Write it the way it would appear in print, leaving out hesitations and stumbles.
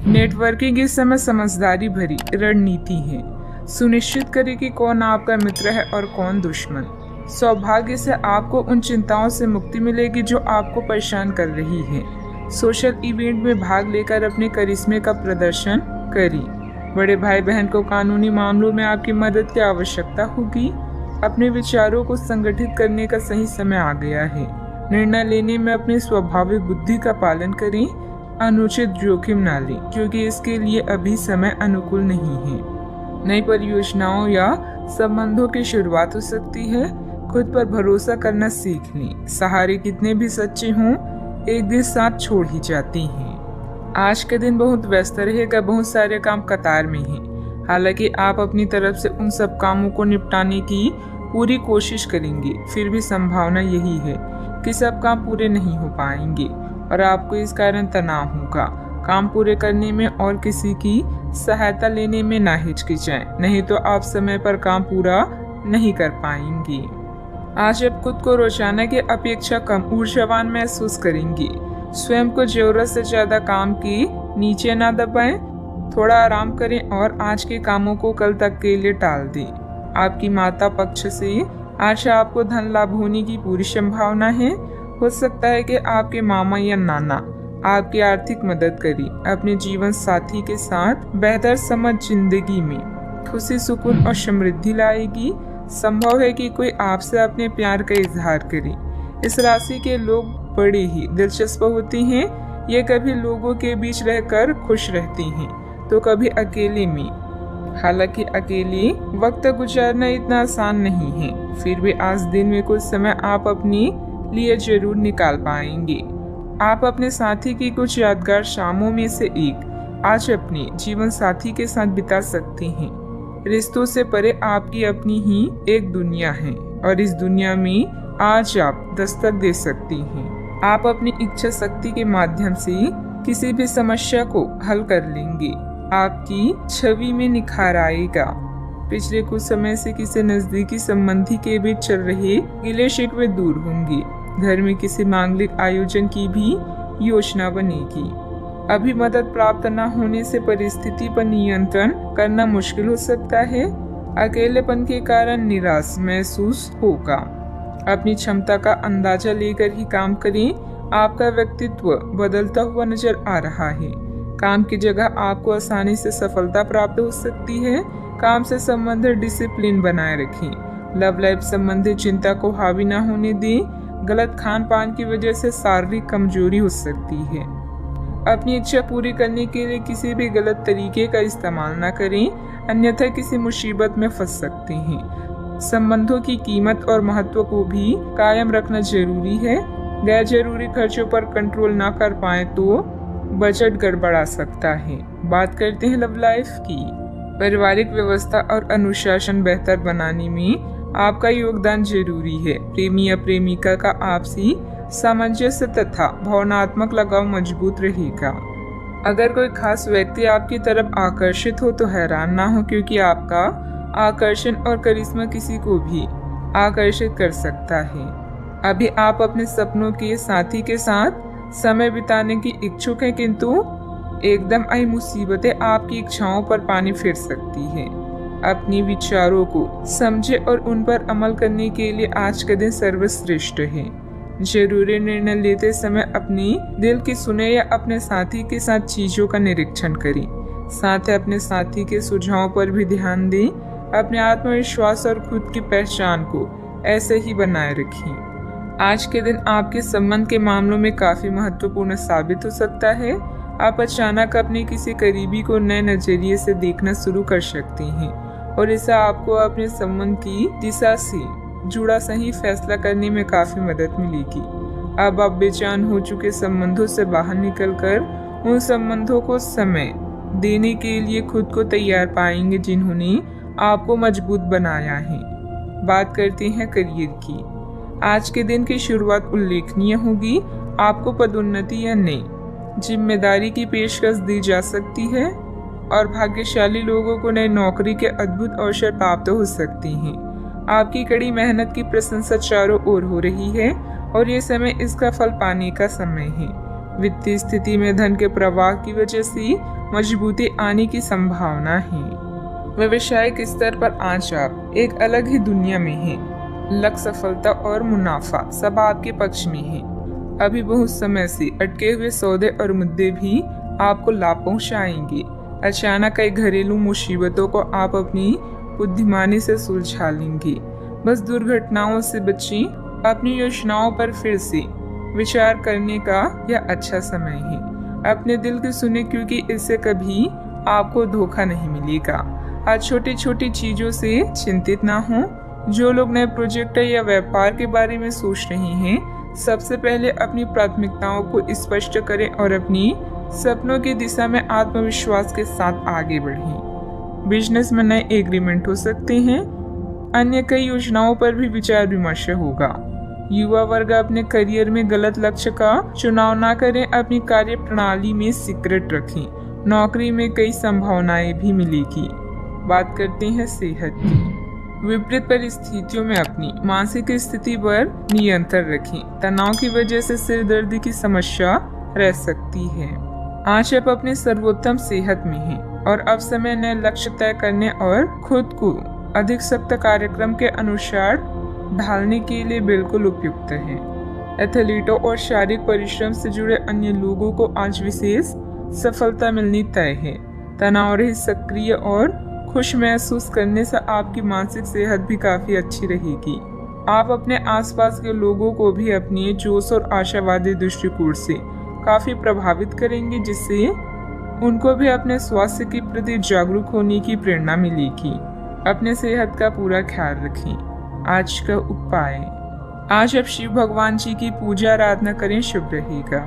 Networking इस समय समझदारी भरी रणनीति है। सुनिश्चित करें कि कौन आपका मित्र है और कौन दुश्मन। सौभाग्य से आपको उन चिंताओं से मुक्ति मिलेगी जो आपको परेशान कर रही है। सोशल इवेंट में भाग लेकर अपने करिश्मे का प्रदर्शन करें। बड़े भाई बहन को कानूनी मामलों में आपकी मदद की आवश्यकता होगी। अपने विचारों को संगठित करने का सही समय आ गया है। निर्णय लेने में अपनी स्वाभाविक बुद्धि का पालन करें। अनुचित जोखिम न लें क्योंकि इसके लिए अभी समय अनुकूल नहीं है। नई परियोजनाओं या संबंधों की शुरुआत हो सकती है। खुद पर भरोसा करना सीख लें। सहारे कितने भी सच्चे हों, एक दिन साथ छोड़ ही जाती हैं। आज के दिन बहुत व्यस्त रहेगा। बहुत सारे काम कतार में हैं। हालांकि आप अपनी तरफ से उन सब कामों को निपटाने की पूरी कोशिश करेंगे, फिर भी संभावना यही है कि सब काम पूरे नहीं हो पाएंगे और आपको इस कारण तनाव होगा। काम पूरे करने में और किसी की सहायता लेने में ना हिचकिचाएं, नहीं तो आप समय पर काम पूरा नहीं कर पाएंगे। आज आप खुद को रोजाना की अपेक्षा कम ऊर्जावान महसूस करेंगे। स्वयं को जरूरत से ज्यादा काम की नीचे ना दबाएं। थोड़ा आराम करें और आज के कामों को कल तक के लिए टाल दें। आपकी माता पक्ष से आज आपको धन लाभ होने की पूरी संभावना है। हो सकता है कि आपके मामा या नाना आपकी आर्थिक मदद करें। अपने जीवन साथी के साथ बेहतर समझ जिंदगी में खुशी, सुकून और समृद्धि लाएगी। संभव है कि कोई आपसे अपने प्यार का इजहार करे। इस राशि के लोग बड़े ही दिलचस्प होते हैं। ये कभी लोगों के बीच रहकर खुश रहते हैं तो कभी अकेले में। हालांकि अकेले वक्त गुजारना इतना आसान नहीं है, फिर भी आज दिन में कुछ समय आप अपने लिए जरूर निकाल पाएंगे। आप अपने साथी की कुछ यादगार शामों में से एक आज अपने जीवन साथी के साथ बिता सकते हैं। रिश्तों से परे आपकी अपनी ही एक दुनिया है और इस दुनिया में आज आप दस्तक दे सकती हैं। आप अपनी इच्छा शक्ति के माध्यम से किसी भी समस्या को हल कर लेंगे। आपकी छवि में निखार आएगा। पिछले कुछ समय से किसी नजदीकी संबंधी के बीच चल रहे गिले शिकवे दूर होंगे। घर में किसी मांगलिक आयोजन की भी योजना बनेगी। अभी मदद प्राप्त न होने से परिस्थिति पर नियंत्रण करना मुश्किल हो सकता है। अकेलेपन के कारण निराश महसूस होगा। अपनी क्षमता का अंदाजा लेकर ही काम करें। आपका व्यक्तित्व बदलता हुआ नजर आ रहा है। काम की जगह आपको आसानी से सफलता प्राप्त हो सकती है। काम से संबंधित डिसिप्लिन बनाए रखें। लव लाइफ संबंधित चिंता को हावी न होने दें। गलत खान पान की वजह से शारीरिक कमजोरी हो सकती है। अपनी इच्छा पूरी करने के लिए किसी भी गलत तरीके का इस्तेमाल न करें, अन्यथा किसी मुसीबत में फंस सकते हैं। संबंधों की कीमत और महत्व को भी कायम रखना जरूरी है। गैर जरूरी खर्चों पर कंट्रोल ना कर पाए तो बजट गड़बड़ा सकता है। बात करते हैं लव लाइफ की। पारिवारिक व्यवस्था और अनुशासन बेहतर बनाने में आपका योगदान जरूरी है। प्रेमी या प्रेमिका का आपसी सामंजस्य तथा भावनात्मक लगाव मजबूत रहेगा। अगर कोई खास व्यक्ति आपकी तरफ आकर्षित हो तो हैरान ना हो, क्योंकि आपका आकर्षण और करिश्मा किसी को भी आकर्षित कर सकता है। अभी आप अपने सपनों के साथी के साथ समय बिताने की इच्छुक हैं, किंतु एकदम आई मुसीबतें आपकी इच्छाओं पर पानी फेर सकती है। अपने विचारों को समझे और उन पर अमल करने के लिए आज का दिन सर्वश्रेष्ठ है। जरूरी निर्णय लेते समय अपने दिल की सुने या अपने साथी के साथ चीजों का निरीक्षण करें। साथ ही अपने साथी के सुझावों पर भी ध्यान दें। अपने आत्मविश्वास और खुद की पहचान को ऐसे ही बनाए रखें। आज के दिन आपके संबंध के मामलों में काफी महत्वपूर्ण साबित हो सकता है। आप अचानक अपने किसी करीबी को नए नजरिए से देखना शुरू कर सकते हैं और इससे आपको अपने संबंध की दिशा से जुड़ा सही फैसला करने में काफी मदद मिलेगी। अब आप बेचैन हो चुके संबंधों से बाहर निकलकर उन संबंधों को समय देने के लिए खुद को तैयार पाएंगे जिन्होंने आपको मजबूत बनाया है। बात करते हैं करियर की। आज के दिन की शुरुआत उल्लेखनीय होगी। आपको पदोन्नति या नई जिम्मेदारी की पेशकश दी जा सकती है और भाग्यशाली लोगों को नई नौकरी के अद्भुत अवसर प्राप्त हो सकते हैं। आपकी कड़ी मेहनत की प्रशंसा चारों ओर हो रही है और ये समय इसका फल पाने का समय है। वित्तीय स्थिति में धन के प्रवाह की वजह से मजबूती आने की संभावना है। व्यवसायिक स्तर पर आज आप एक अलग ही दुनिया में हैं। लक, सफलता और मुनाफा सब आपके पक्ष में है। अभी बहुत समय से अटके हुए सौदे और मुद्दे भी आपको लाभ पहुंचाएंगे। अचानक कई घरेलू मुसीबतों को आप अपनी बुद्धिमानी से सुलझा लेंगे। बस दुर्घटनाओं से बचें। अपनी योजनाओं पर फिर से विचार करने का यह अच्छा समय है। अपने दिल की सुने, क्योंकि इससे कभी आपको धोखा नहीं मिलेगा। आज छोटी छोटी चीजों से चिंतित ना हो। जो लोग नए प्रोजेक्ट या व्यापार के बारे में सोच रहे हैं, सबसे पहले अपनी प्राथमिकताओं को स्पष्ट करें और अपनी सपनों की दिशा में आत्मविश्वास के साथ आगे बढ़ें। बिजनेस में नए एग्रीमेंट हो सकते हैं। अन्य कई योजनाओं पर भी विचार विमर्श होगा। युवा वर्ग अपने करियर में गलत लक्ष्य का चुनाव ना करें। अपनी कार्य प्रणाली में सीक्रेट रखें। नौकरी में कई संभावनाएं भी मिलेगी। बात करते हैं सेहत की। विपरीत परिस्थितियों में अपनी मानसिक स्थिति पर नियंत्रण रखें। तनाव की वजह से सिर दर्द की समस्या रह सकती है। आज आप अपनी सर्वोत्तम सेहत में हैं और अब समय नए लक्ष्य तय करने और खुद को अधिक सख्त कार्यक्रम के अनुसार ढालने के लिए बिल्कुल उपयुक्त है। एथलीटों और शारीरिक परिश्रम से जुड़े अन्य लोगों को आज विशेष सफलता मिलनी तय है। तनाव रहित, सक्रिय और खुश महसूस करने से आपकी मानसिक सेहत भी काफी अच्छी रहेगी। आप अपने आसपास के लोगों को भी अपने जोश और आशावादी दृष्टिकोण से काफी प्रभावित करेंगे, जिससे उनको भी अपने स्वास्थ्य के प्रति जागरूक होने की प्रेरणा मिलेगी। अपने सेहत का पूरा ख्याल रखें। आज का उपाय, आज आप शिव भगवान जी की पूजा आराधना करें, शुभ रहेगा।